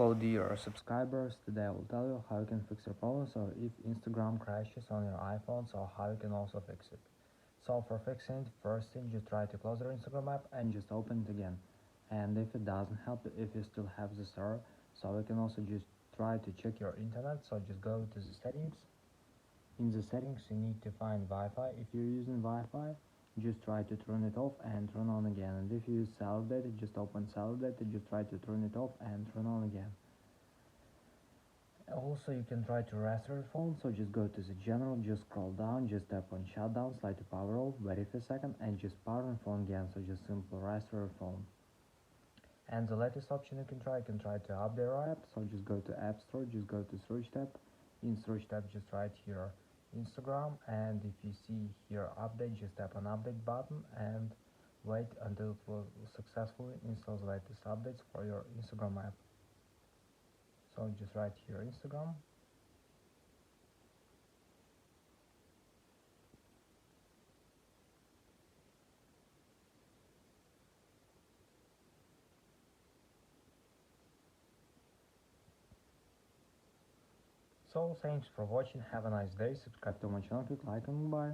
So dear subscribers, today I will tell you how you can fix your problem, so if Instagram crashes on your iPhone, so how you can also fix it. So for fixing it, first thing, just try to close your Instagram app and just open it again. And if it doesn't help, if you still have this error, so you can also just try to check your internet, so just go to the settings. In the settings you need to find Wi-Fi. If you're using Wi-Fi, just try to turn it off and turn on again. And if you use cellular data, just open cellular data, just try to turn it off and turn on again. Also, you can try to restart your phone, so just go to the general, just scroll down, just tap on shutdown, slide to power off, wait for a second, and just power on phone again, so just simply restart your phone. And the latest option you can try to update your app, so just go to App Store, just go to Search tab. In Search tab, just write here Instagram, and if you see here update, just tap on update button and wait until it will successfully install the latest updates for your Instagram app. So just write here Instagram. So thanks for watching, have a nice day, subscribe to my channel, click like and bye.